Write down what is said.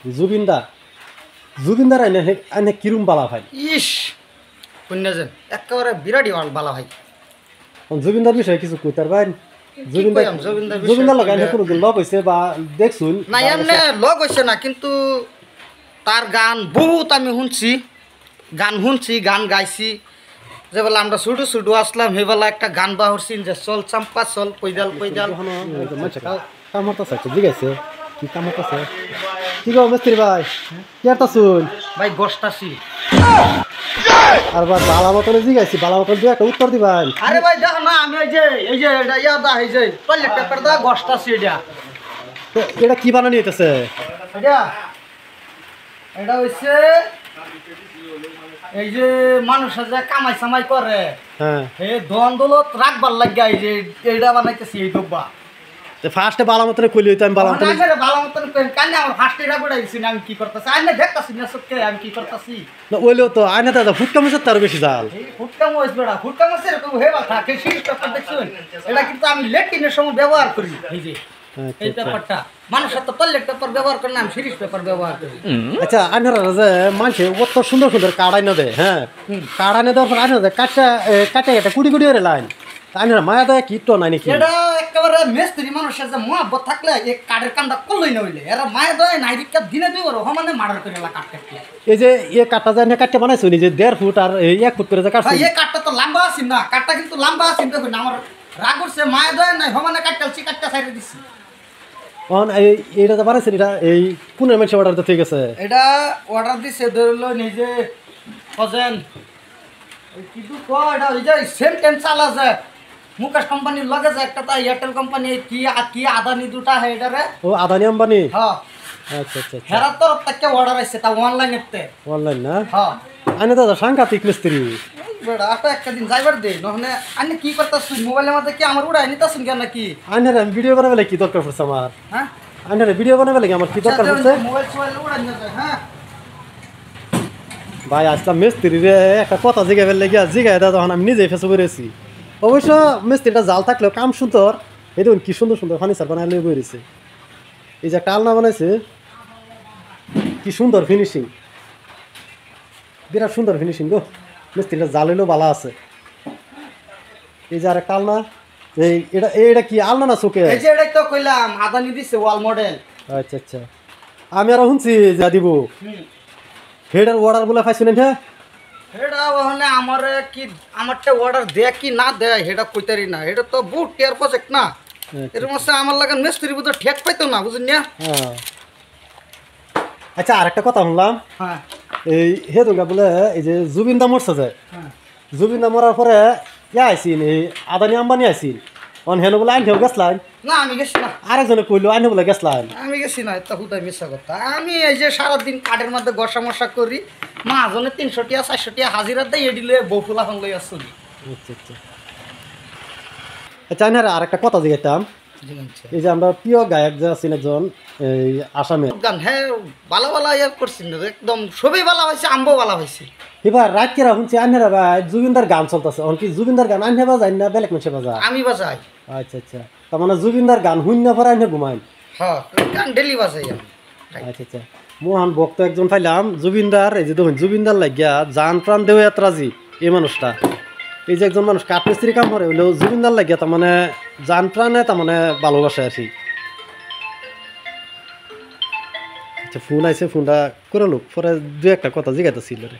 জুবিনদার জুবিনদার আইনে কিরম বালা ভাই ইস পুণ্যজন একেবারে বিরাটই বালা ভাই জুবিনদার বিষয়ে কিছু কইতার ভাই জুবিনদার লগে আইনে কোনোদিন লগ হইছে বা দেখছুন না এমনি লগ হইছে না কিন্তু তার গান বহুত আমি শুনছি গান গাইছি যেবেলা আমরা ছুটু ছুটু আসলাম সেবেলা একটা গান বাহরছি যে চল চাম্পা চল পৈদাল কাম হতাছে জিগাইছে কি কাম হতাছে কি গো মিস্ত্রি ভাই কি একটা শুন ভাই গোষ্ঠাছি আর বা বালা মতনে জিগাইছি বালা মতন দিয়ে একটা উত্তর দিবেন আরে ভাই দেখো না আমি এই যে এটা ইয়াদা এই যে টয়লেট পেপার দা গোষ্ঠাছি এটা কি বানানি হইতেছে এটা হচ্ছে এই যে মানুষের যে কামাই সামাই করে হ্যাঁ এই দন দৌলত রাখবার লাগিয়া এই যে এইটা বানাইতেছি এই ডব্বা ফার্স্টে বালা মতনে কইলি হইতো আমি বালা মতনে ভালো মতন কান্না আমার ফার্স্টে এটা বড়াইছি না আমি কি করতেছি আমি দেখতাছি না সত্যি আমি কি করতেছি না ওইলেও তো আইনা দাদা ফুটকা মিশে তার বেশি জাল এই ফুটকা মইস বেড়া ফুটকা মইস এরকম হয়ে বাথা কে শীষ পেপার দেখছুন এটা কিন্তু আমি লেটিনের সময় ব্যবহার করি এই যে এই পেপারটা মানুষের তো টয়লেট পেপার ব্যবহার করে না আমি সিরিজ পেপার ব্যবহার করি আচ্ছা আইনারা যে মানুষে কত সুন্দর সুন্দর কার্ড আইনা দেয় হ্যাঁ কার্ড আইনা দেওয়ার পর আইনা দেয় কাটা এটা কুড়ি কুড়ি করে লাইন আইনারা মায়া দেয় কি তো নাই নাকি এটা একেবারে মেস্ত্রি মানুষের যে মহাব্বত থাকলে এই কাঠের কামটা করলই না হইলে এরা মায়া দেয় নাইরিকা দিনে দুই বড় সমানে মার্ডার করে কাঠ কাটলে এই যে কাঠটা যায় কাটতে বানাইছো নি যে 1.5 ফুট আর 1 ফুট করে যে কাটছো এই কাঠটা তো লম্বা আছে না কাঠটা কিন্তু লম্বা আছে দেখুন আমার রাগ করছে মায়া দেয় নাই সমানে কাটতেছি কাটটা সাইডে দিছি এইটা তো বানাইছেন এটা এই পুনের মানুষ অর্ডার দিতে গেছে এটা অর্ডার দিছে ধরলো নিজে ফজেন কিন্তু এটা ওই যে সেম টেন চাল আছে মুকেশ কোম্পানির লগে যে একটা তা এয়ারটেল কোম্পানি কি আদানি দুটা হয় এটা রে ও আদানি আম্বানি হ্যাঁ আচ্ছা আচ্ছা হেরার তরফ থেকে অর্ডার আইছে তা অনলাইনেতে অনলাইন না হ্যাঁ আইনে দাদা সাংঘাতিক মিস্ত্রি বেড়া আপা একটা দিন যাইবার দে নহলে আনি কি করতাছিস মোবাইলের মধ্যে কি আমার উড়াই নিতাছিস কেন নাকি আইনারে আমি ভিডিও বানাবে কি দরকার পড়ছে আমার হ্যাঁ আইনারে ভিডিও বানাবে লাগে আমার কি দরকার পড়ছে মোবাইল সোবাইল উড়াই নিতে হ্যাঁ ভাই আসলাম মিস্ত্রি রে একটা কথা জিগাই ফেললে গিয়া জিগাই দাদা তখন আমি নিজেই ফেসে বেরিয়েছি অবশ্য মিস্ত্রিটা জাল থাকলেও কাম সুন্দর এই দেখুন কি সুন্দর সুন্দর ফার্নিচার বানাই লই বেরিয়েছে এই যে একটা আলনা বানাইছে কি সুন্দর ফিনিশিং বিরাট সুন্দর ফিনিশিং গো মিস্ত্রিটা জাল হইলেও ভালো আছে এই যে আর একটা আলনা এটা কি আলনা না চোখে এই যে এটাই তো কইলাম আদানি দিছে ওয়াল মডেল আচ্ছা আচ্ছা আমি আরো শুনছি যা দিব হেডার অর্ডার বলে পাইছেন হ্যাঁ এটা ওখানে আমারটা অর্ডার দেয় কি না দেয় সেটা কইতারি না এটা তো বহুত টেয়ার প্রজেক্ট না এর মধ্যে আমার লাগান মিস্ত্রি বুঝে ঠেক পাইতো না বুঝুন না আচ্ছা আর একটা কথা শুনলাম হ্যাঁ এই হেদুঙ্গা বলে এই যে জুবিনদা মরছে যায় জুবিনদা মরার পরে আইসিন এই আদানি আম্বানি আইসিন অন হেন বলে আইন গেছলাম না আমি গেছি না আরেকজনে কইলো আইন বলে গেছলাম আমি গেছি না এটা হুদাই মিশা কথা আমি এই যে সারাদিন কাঠের মধ্যে গসা মশা করি মাঝনে 300 টিয়া 400 টিয়া হাজিরা দেয় এডিলে বউফুলা সঙ্গে আসছি আচ্ছা আচ্ছা আচ্ছা আর একটা কথা জিজ্ঞাসা এই যে আমরা প্রিয় গায়ক যে আছেন একজন এই আসামে গান হ্যাঁ ভালো ভালো ইয়ে করছেন একদম সবই ভালো হয়েছে আম্বো ভালো হয়েছে এবার রাত কেরা শুনছি আনহেরা ভাই জুবিনদার গান চলতেছে কি জুবিনদার গান আনহে বাজাই না বেলেগ মানুষে বাজায় আমি বাজাই আচ্ছা আচ্ছা তার মানে জুবিনদার গান শুন পরে আনহে ঘুমাই হ্যাঁ গান ডেলি বাজাই আমি আচ্ছা আচ্ছা মহান ভক্ত একজন পাইলাম জুবিনদার এই যে দেখুন জুবিনদার লাগিয়া জান প্রাণ দেহ রাজি এই মানুষটা এই যে একজন মানুষ কাঠমিস্ত্রি কাম করে হইলেও জুবিনদার লাগিয়া তার মানে জান প্রাণে তার মানে ভালোবাসে আর কি আচ্ছা ফোন আইছে ফোনটা করে লোক পরে দু একটা কথা জিজ্ঞাসা ছিল রে